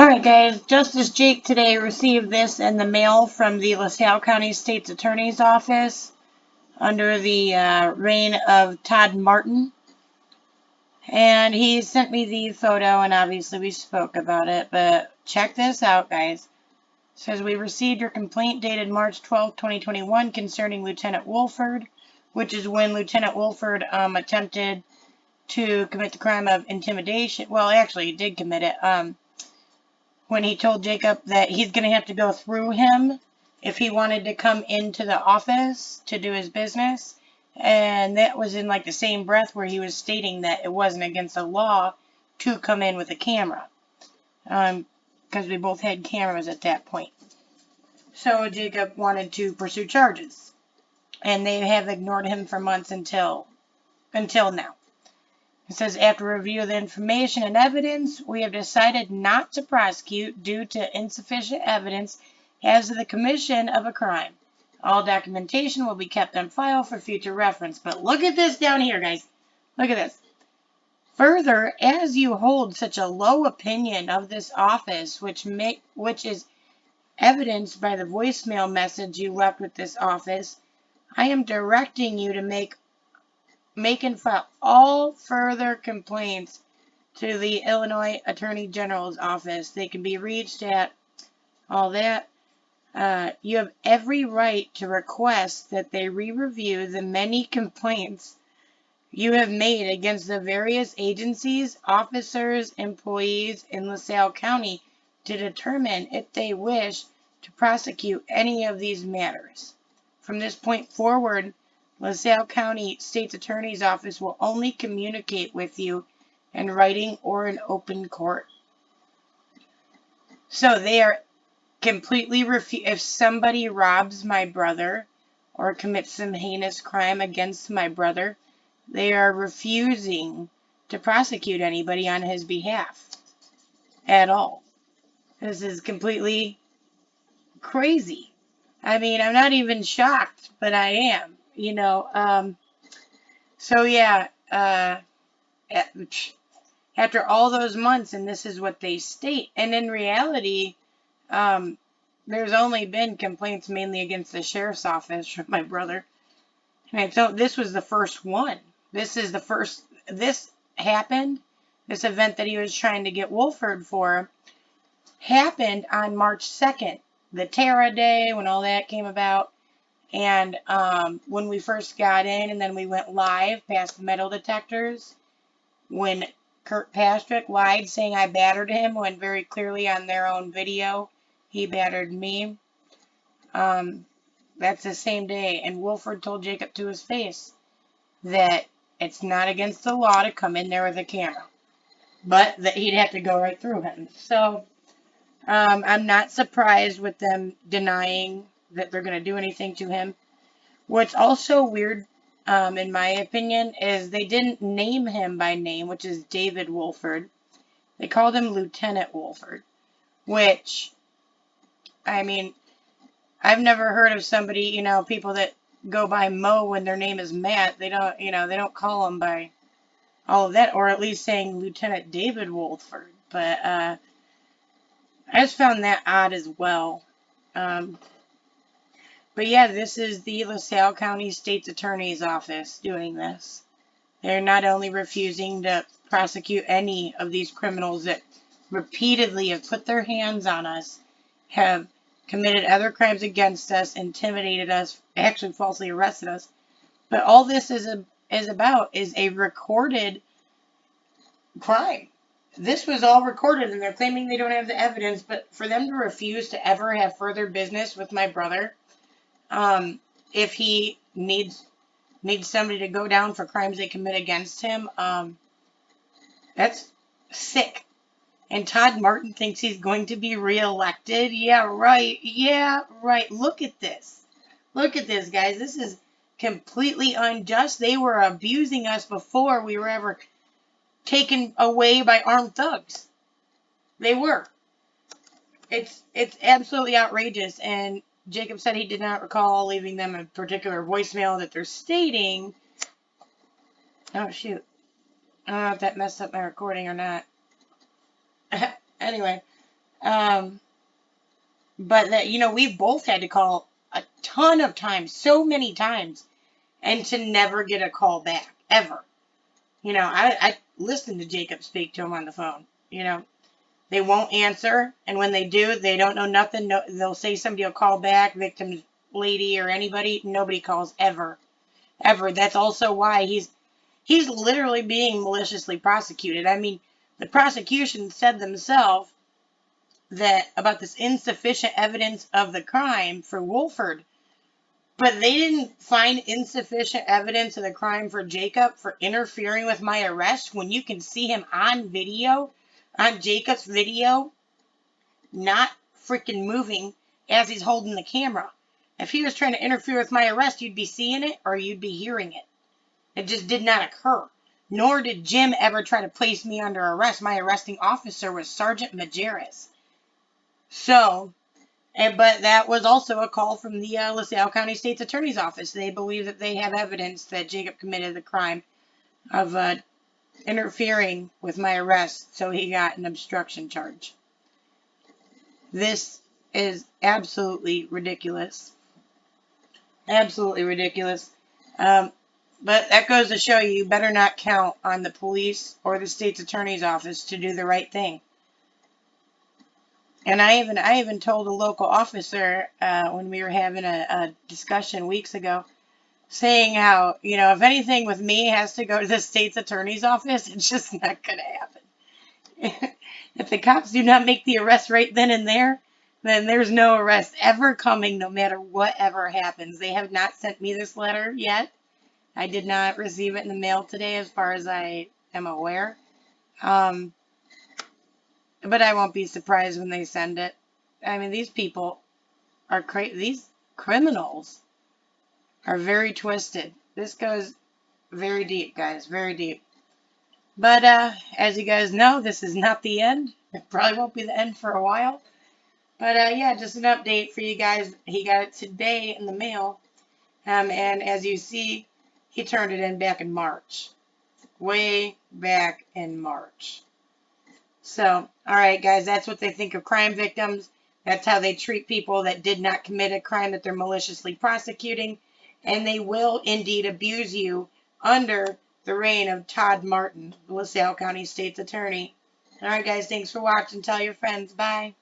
Alright guys, Justice Jake today received this in the mail from the LaSalle County States Attorney's office under the reign of Todd Martin. And he sent me the photo, and obviously we spoke about it, but check this out, guys. It says, we received your complaint dated March 12, 2021 concerning Lieutenant Wolford, which is when Lieutenant Wolford attempted to commit the crime of intimidation. Well, actually, he did commit it. When he told Jacob that he's going to have to go through him if he wanted to come into the office to do his business. And that was in like the same breath where he was stating that it wasn't against the law to come in with a camera. Because we both had cameras at that point. So Jacob wanted to pursue charges. And they have ignored him for months until now. It says, after review of the information and evidence, we have decided not to prosecute due to insufficient evidence as to the commission of a crime. All documentation will be kept on file for future reference. But look at this down here, guys. Look at this. Further, as you hold such a low opinion of this office, which is evidenced by the voicemail message you left with this office, I am directing you to make and file all further complaints to the Illinois Attorney General's office. They can be reached at all that. You have every right to request that they re-review the many complaints you have made against the various agencies, officers, employees in LaSalle County to determine if they wish to prosecute any of these matters. From this point forward, LaSalle County States Attorney's office will only communicate with you in writing or in open court. So they are completely if somebody robs my brother or commits some heinous crime against my brother, they are refusing to prosecute anybody on his behalf at all. This is completely crazy. I mean, I'm not even shocked, but I am. So yeah, after all those months, and this is what they state, and in reality, there's only been complaints mainly against the sheriff's office from my brother, and I thought this was the first one. This happened, this event that he was trying to get Wolford for, happened on March 2nd, the Terra Day, when all that came about. And when we first got in, and then we went live past the metal detectors, when Kirkpatrick lied saying I battered him, when very clearly on their own video he battered me. That's the same day. And Wolford told Jacob to his face that it's not against the law to come in there with a camera, but that he'd have to go right through him. So I'm not surprised with them denying that they're going to do anything to him. What's also weird, in my opinion, is they didn't name him by name, which is David Wolford. They called him Lieutenant Wolford, which, I mean, I've never heard of somebody, people that go by Mo when their name is Matt. They don't, they don't call him by all of that, or at least saying Lieutenant David Wolford. But I just found that odd as well. But yeah, this is the LaSalle County States Attorney's office doing this. They're not only refusing to prosecute any of these criminals that repeatedly have put their hands on us, have committed other crimes against us, intimidated us, actually falsely arrested us. But all this is about is a recorded crime. This was all recorded, and they're claiming they don't have the evidence, but for them to refuse to ever have further business with my brother, if he needs somebody to go down for crimes they commit against him, that's sick. And Todd Martin thinks he's going to be reelected. Yeah, right. Yeah, right. Look at this. Look at this, guys. This is completely unjust. They were abusing us before we were ever taken away by armed thugs. They were. It's absolutely outrageous. And Jacob said he did not recall leaving them a particular voicemail that they're stating. Oh, shoot. I don't know if that messed up my recording or not. Anyway, But that, we've both had to call a ton of times, so many times, and to never get a call back, ever. I listen to Jacob speak to him on the phone. They won't answer, and when they do, they don't know nothing. No, they'll say somebody will call back, victim's lady or anybody. Nobody calls ever, ever. That's also why he's literally being maliciously prosecuted. I mean, the prosecution said themselves that about this insufficient evidence of the crime for Wolford, but they didn't find insufficient evidence of the crime for Jacob for interfering with my arrest when you can see him on video, on Jacob's video, not freaking moving as he's holding the camera. If he was trying to interfere with my arrest, you'd be seeing it or you'd be hearing it. It just did not occur. Nor did Jim ever try to place me under arrest. My arresting officer was Sergeant Majerus. So, but that was also a call from the LaSalle County States Attorney's Office. They believe that they have evidence that Jacob committed the crime of interfering with my arrest, so he got an obstruction charge. This is absolutely ridiculous. Absolutely ridiculous. But that goes to show you better not count on the police or the state's attorney's office to do the right thing. And I even told a local officer when we were having a discussion weeks ago, saying how, if anything with me has to go to the state's attorney's office, it's just not going to happen. If the cops do not make the arrest right then and there, then there's no arrest ever coming, no matter whatever happens. They have not sent me this letter yet. I did not receive it in the mail today, as far as I am aware. But I won't be surprised when they send it. I mean, these people are crazy. These criminals are very twisted. This goes very deep, guys, very deep. But as you guys know, this is not the end. It probably won't be the end for a while. But yeah, just an update for you guys. He got it today in the mail. And as you see, he turned it in back in March. Way back in March. So, all right, guys, that's what they think of crime victims. That's how they treat people that did not commit a crime that they're maliciously prosecuting. And they will indeed abuse you under the reign of Todd Martin, LaSalle County State's Attorney. All right, guys, thanks for watching. Tell your friends. Bye.